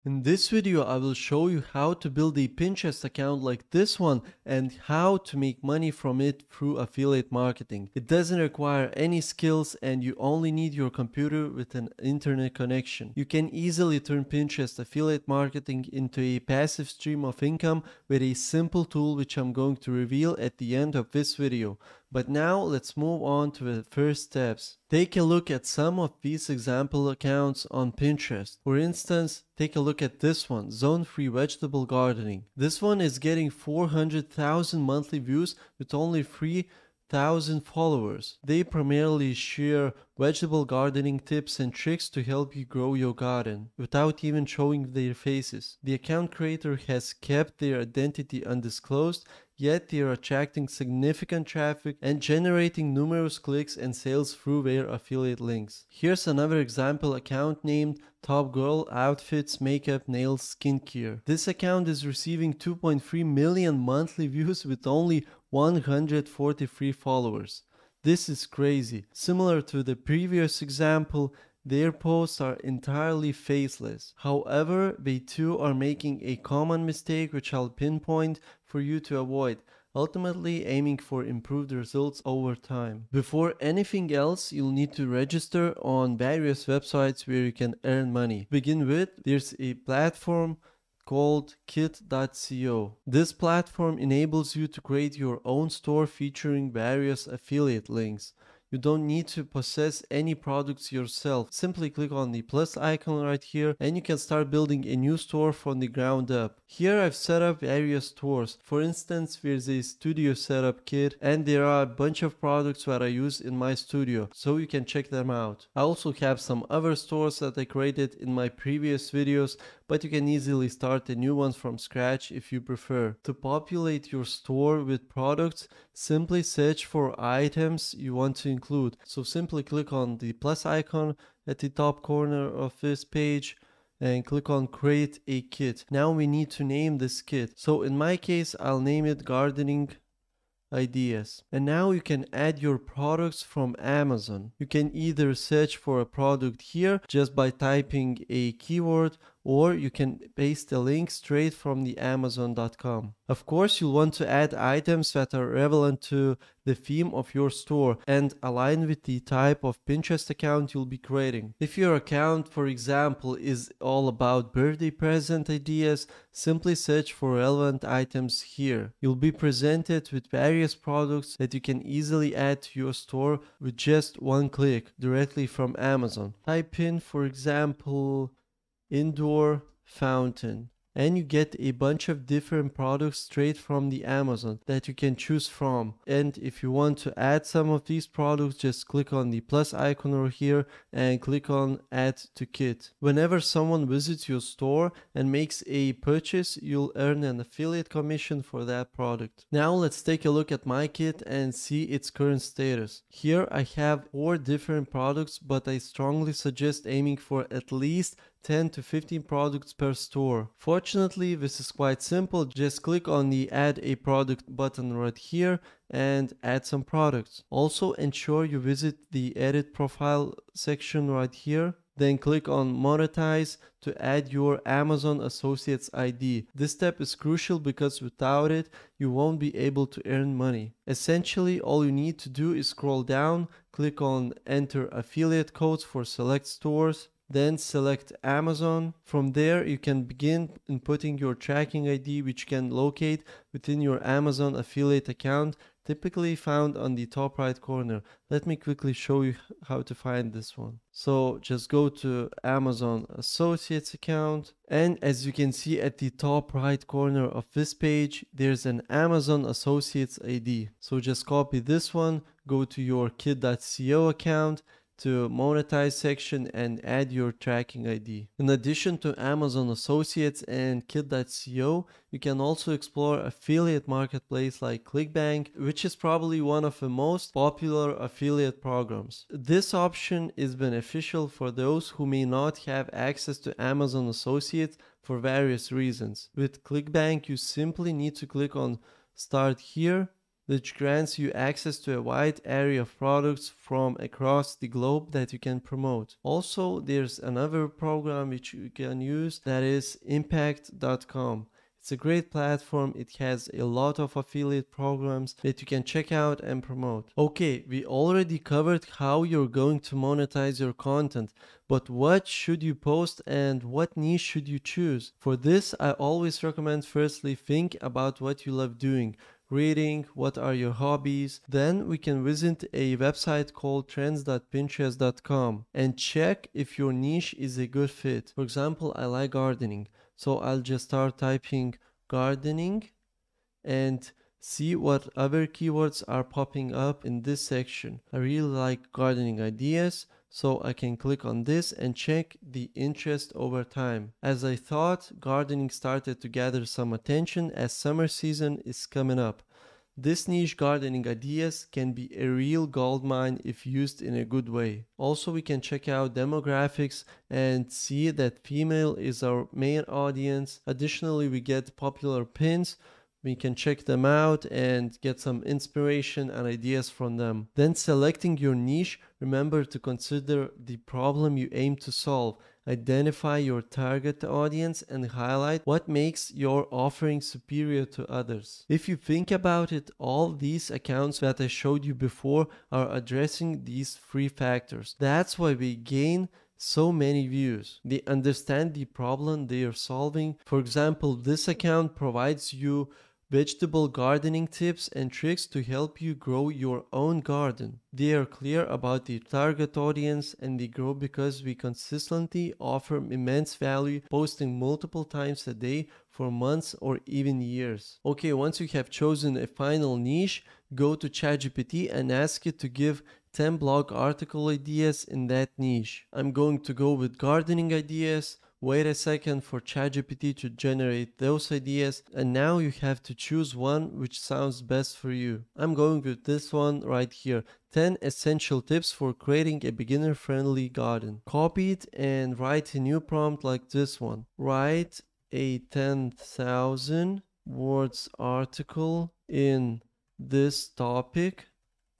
In this video, I will show you how to build a Pinterest account like this one and how to make money from it through affiliate marketing. It doesn't require any skills and you only need your computer with an internet connection. You can easily turn Pinterest affiliate marketing into a passive stream of income with a simple tool which I'm going to reveal at the end of this video. But now let's move on to the first steps. Take a look at some of these example accounts on Pinterest. For instance, take a look at this one, Zone Free Vegetable Gardening. This one is getting 400,000 monthly views with only 3,000 followers. They primarily share vegetable gardening tips and tricks to help you grow your garden without even showing their faces. The account creator has kept their identity undisclosed, yet they are attracting significant traffic and generating numerous clicks and sales through their affiliate links. Here's another example account named Top Girl Outfits Makeup Nails Skincare. This account is receiving 2.3 million monthly views with only 143 followers. This is crazy. Similar to the previous example, their posts are entirely faceless. However, they too are making a common mistake which I'll pinpoint for you to avoid, ultimately aiming for improved results over time. Before anything else, you'll need to register on various websites where you can earn money. To begin with, there's a platform called kit.co. This platform enables you to create your own store featuring various affiliate links. You don't need to possess any products yourself. Simply click on the plus icon right here and you can start building a new store from the ground up. Here I've set up various stores. For instance, there's a studio setup kit and there are a bunch of products that I use in my studio, so you can check them out. I also have some other stores that I created in my previous videos, but you can easily start a new one from scratch if you prefer. To populate your store with products, simply search for items you want to include. So simply click on the plus icon at the top corner of this page and click on create a kit. Now we need to name this kit. So in my case, I'll name it gardening ideas. And now you can add your products from Amazon. You can either search for a product here just by typing a keyword, or you can paste a link straight from the Amazon.com. Of course, you'll want to add items that are relevant to the theme of your store and align with the type of Pinterest account you'll be creating. If your account, for example, is all about birthday present ideas, simply search for relevant items here. You'll be presented with various products that you can easily add to your store with just one click directly from Amazon. Type in, for example, indoor fountain, and you get a bunch of different products straight from the Amazon that you can choose from. And if you want to add some of these products, just click on the plus icon over here and click on add to kit. Whenever someone visits your store and makes a purchase, you'll earn an affiliate commission for that product. Now let's take a look at my kit and see its current status. Here I have 4 different products, but I strongly suggest aiming for at least 10 to 15 products per store. Fortunately, this is quite simple. Just click on the add a product button right here and add some products. Also ensure you visit the edit profile section right here. Then click on monetize to add your Amazon Associates ID. This step is crucial because without it, you won't be able to earn money. Essentially, all you need to do is scroll down, click on enter affiliate codes for select stores, then select Amazon. From there, you can begin inputting your tracking ID, which you can locate within your Amazon affiliate account, typically found on the top right corner. Let me quickly show you how to find this one. So just go to Amazon Associates account, and as you can see at the top right corner of this page, there's an Amazon Associates ID. So just copy this one, go to your kit.co account, to monetize section and add your tracking ID. In addition to Amazon Associates and kit.co, you can also explore affiliate marketplace like ClickBank, which is probably one of the most popular affiliate programs. This option is beneficial for those who may not have access to Amazon Associates for various reasons. With ClickBank, you simply need to click on start here, which grants you access to a wide array of products from across the globe that you can promote. Also, there's another program which you can use, that is impact.com. It's a great platform. It has a lot of affiliate programs that you can check out and promote. Okay, we already covered how you're going to monetize your content, but what should you post and what niche should you choose? For this, I always recommend firstly think about what you love doing. Reading, what are your hobbies. Then we can visit a website called trends.pinterest.com and check if your niche is a good fit. For example, I like gardening. So I'll just start typing gardening and see what other keywords are popping up in this section. I really like gardening ideas, so I can click on this and check the interest over time. As I thought, gardening started to gather some attention as summer season is coming up. This niche gardening ideas can be a real goldmine if used in a good way. Also, we can check out demographics and see that female is our main audience. Additionally, we get popular pins. We can check them out and get some inspiration and ideas from them. Then selecting your niche, remember to consider the problem you aim to solve. Identify your target audience and highlight what makes your offering superior to others. If you think about it, all these accounts that I showed you before are addressing these three factors. That's why we gain so many views. They understand the problem they are solving. For example, this account provides you vegetable gardening tips and tricks to help you grow your own garden. They are clear about the target audience and they grow because we consistently offer immense value, posting multiple times a day for months or even years. Okay, once you have chosen a final niche, go to ChatGPT and ask it to give 10 blog article ideas in that niche. I'm going to go with gardening ideas. Wait a second for ChatGPT to generate those ideas, and now you have to choose one which sounds best for you. I'm going with this one right here. 10 essential tips for creating a beginner-friendly garden. Copy it and write a new prompt like this one. Write a 10,000 words article in this topic,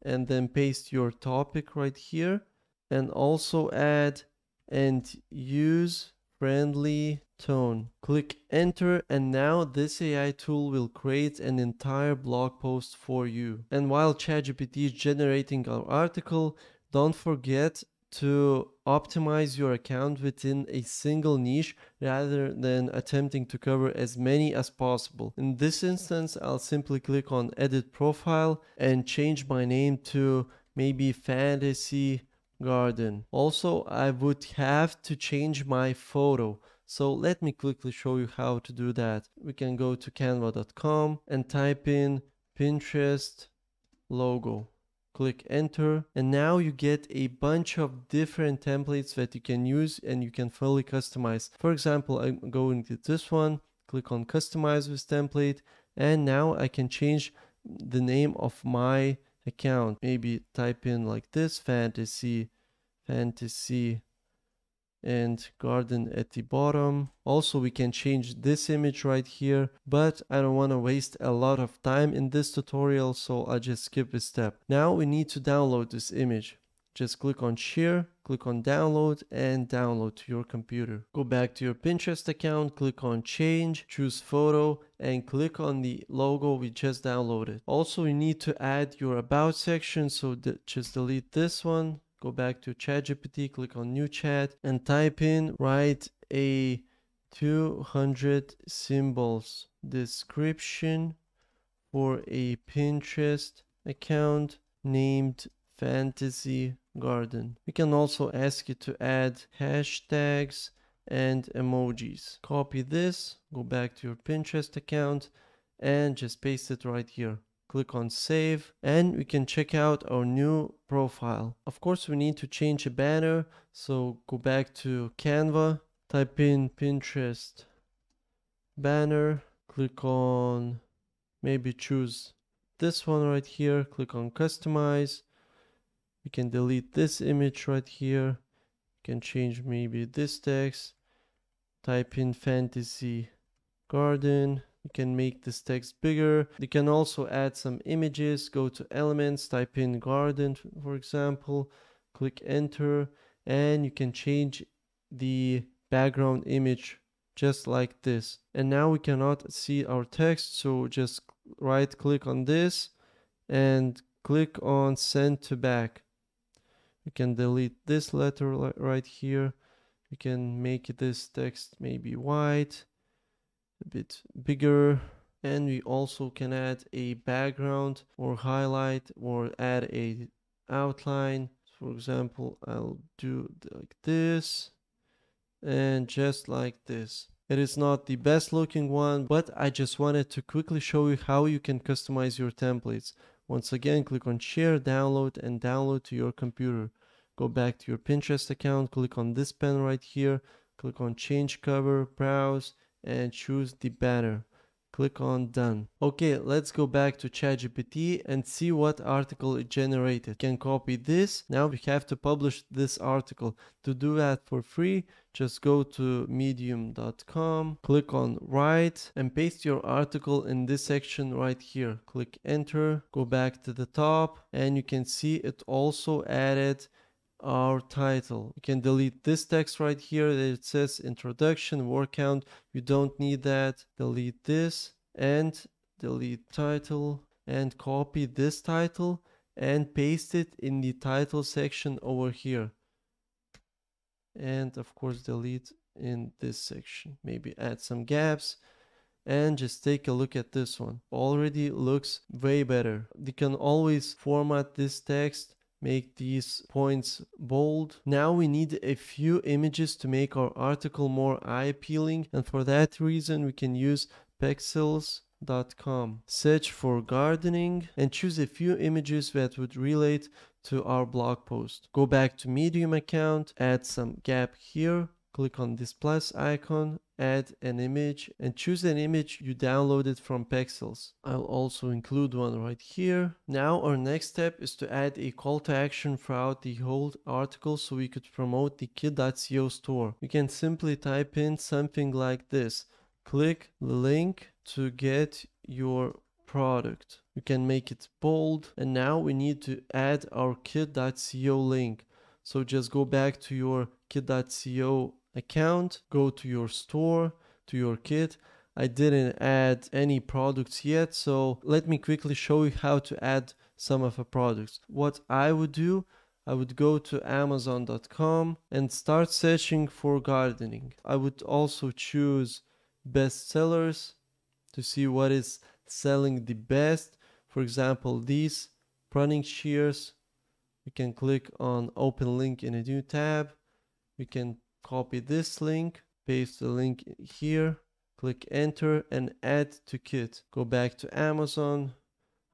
and then paste your topic right here, and also add and use friendly tone. Click enter, and now this AI tool will create an entire blog post for you. And while ChatGPT is generating our article, don't forget to optimize your account within a single niche rather than attempting to cover as many as possible. In this instance, I'll simply click on edit profile and change my name to maybe fantasy garden. Also, I would have to change my photo. So let me quickly show you how to do that. We can go to canva.com and type in Pinterest logo. Click enter, and now you get a bunch of different templates that you can use and you can fully customize. For example, I'm going to this one, click on customize with template, and now I can change the name of my account. Maybe type in like this, fantasy and garden at the bottom. Also, we can change this image right here, but I don't want to waste a lot of time in this tutorial, so I'll just skip a step. Now we need to download this image. Just click on share, click on download, and download to your computer. Go back to your Pinterest account, click on change, choose photo, and click on the logo we just downloaded. Also, you need to add your about section, so just delete this one. Go back to ChatGPT, click on new chat, and type in, write a 200 symbols description for a Pinterest account named Fantasy Garden. We can also ask it to add hashtags and emojis. Copy this, go back to your Pinterest account, and just paste it right here. Click on save, and we can check out our new profile. Of course, we need to change a banner, so go back to Canva, type in Pinterest banner, click on, maybe choose this one right here, click on customize. We can delete this image right here. You can change maybe this text, type in fantasy garden. You can make this text bigger. You can also add some images. Go to elements, type in garden, for example, click enter, and you can change the background image just like this. And now we cannot see our text, so just right click on this and click on send to back. You can delete this letter right here. You can make this text maybe white, a bit bigger, and we also can add a background or highlight or add a outline. For example, I'll do like this and just like this. It is not the best looking one, but I just wanted to quickly show you how you can customize your templates. Once again, click on share, download, and download to your computer. Go back to your Pinterest account, click on this pen right here, click on change cover, browse, and choose the banner. Click on done. Okay, let's go back to ChatGPT and see what article it generated. You can copy this. Now we have to publish this article. To do that for free, just go to medium.com, click on write, and paste your article in this section right here. Click enter, go back to the top, and you can see it also added our title. You can delete this text right here that it says introduction, word count. You don't need that. Delete this and delete title and copy this title and paste it in the title section over here. And of course delete in this section. Maybe add some gaps. And just take a look at this one. Already looks way better. You can always format this text, make these points bold. Now we need a few images to make our article more eye-appealing, and for that reason we can use pexels.com. Search for gardening and choose a few images that would relate to our blog post. Go back to Medium account, add some gap here, click on this plus icon, add an image, and choose an image you downloaded from Pexels. I'll also include one right here. Now our next step is to add a call to action throughout the whole article so we could promote the kit.co store. You can simply type in something like this. Click the link to get your product. You can make it bold, and now we need to add our kit.co link. So just go back to your kit.co account, go to your store, to your kit. I didn't add any products yet, so let me quickly show you how to add some of the products. What I would do, I would go to amazon.com and start searching for gardening. I would also choose bestsellers to see what is selling the best. For example, these pruning shears. We can click on open link in a new tab. We can copy this link, paste the link here, click enter and add to kit. Go back to Amazon.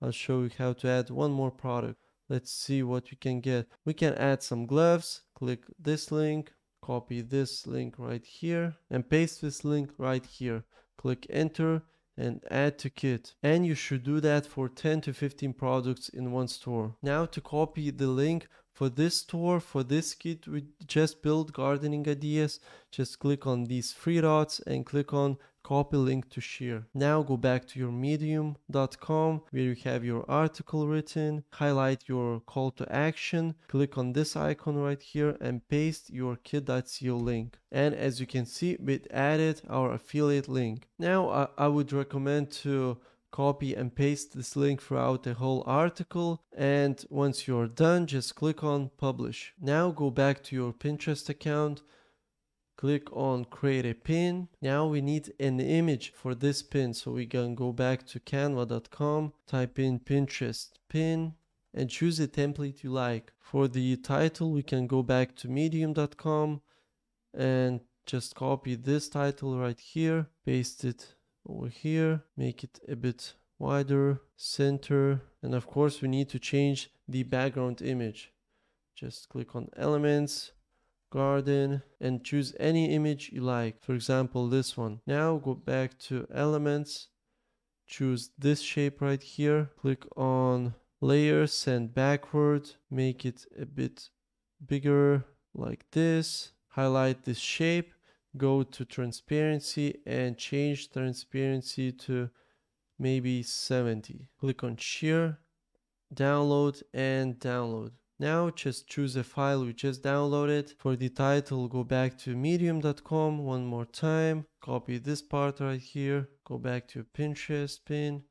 I'll show you how to add one more product. Let's see what we can get. We can add some gloves. Click this link, copy this link right here and paste this link right here. Click enter and add to kit, and you should do that for 10 to 15 products in one store. Now to copy the link for this store, for this kit we just built gardening ideas, just click on these three dots and click on copy link to share. Now go back to your medium.com where you have your article written, highlight your call to action, click on this icon right here and paste your kit.co link. And as you can see, we added our affiliate link. Now I would recommend to copy and paste this link throughout the whole article, and once you're done, just click on publish. Now go back to your Pinterest account, click on create a pin. Now we need an image for this pin, so we can go back to canva.com, type in Pinterest pin and choose a template you like. For the title we can go back to medium.com and just copy this title right here, paste it over here, make it a bit wider, center, and of course we need to change the background image. Just click on elements, garden, and choose any image you like. For example, this one. Now go back to elements, choose this shape right here, click on layer, send backward, make it a bit bigger like this, highlight this shape, go to transparency and change transparency to maybe 70. Click on share, download, and download. Now just choose a file we just downloaded. For the title, go back to medium.com one more time, copy this part right here, go back to Pinterest pin,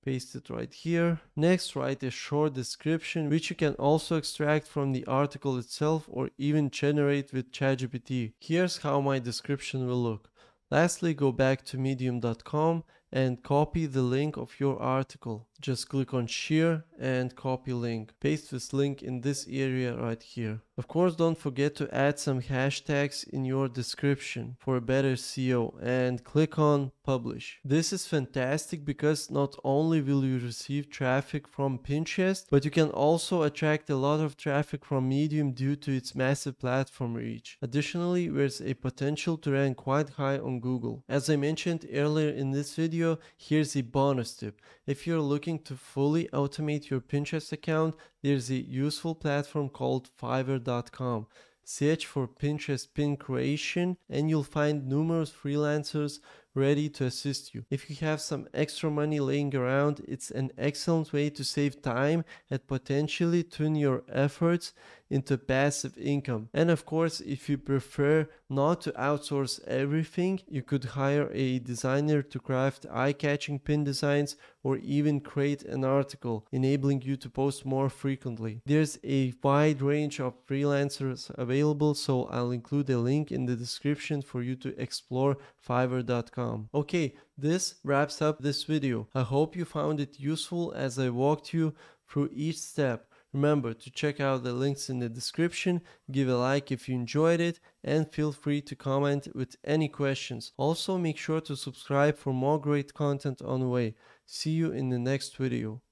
paste it right here. Next, write a short description, which you can also extract from the article itself or even generate with ChatGPT. Here's how my description will look. Lastly, go back to medium.com and copy the link of your article. Just click on share and copy link. Paste this link in this area right here. Of course, don't forget to add some hashtags in your description for a better SEO and click on publish. This is fantastic because not only will you receive traffic from Pinterest, but you can also attract a lot of traffic from Medium due to its massive platform reach. Additionally, there's a potential to rank quite high on Google. As I mentioned earlier in this video, here's a bonus tip. If you're looking to fully automate your Pinterest account, there's a useful platform called Fiverr.com. Search for Pinterest pin creation and you'll find numerous freelancers ready to assist you. If you have some extra money laying around, it's an excellent way to save time and potentially turn your efforts into passive income. And of course, if you prefer not to outsource everything, you could hire a designer to craft eye-catching pin designs or even create an article, enabling you to post more frequently. There's a wide range of freelancers available, so I'll include a link in the description for you to explore Fiverr.com. Okay, this wraps up this video. I hope you found it useful as I walked you through each step. Remember to check out the links in the description, give a like if you enjoyed it, and feel free to comment with any questions. Also, make sure to subscribe for more great content on the way. See you in the next video.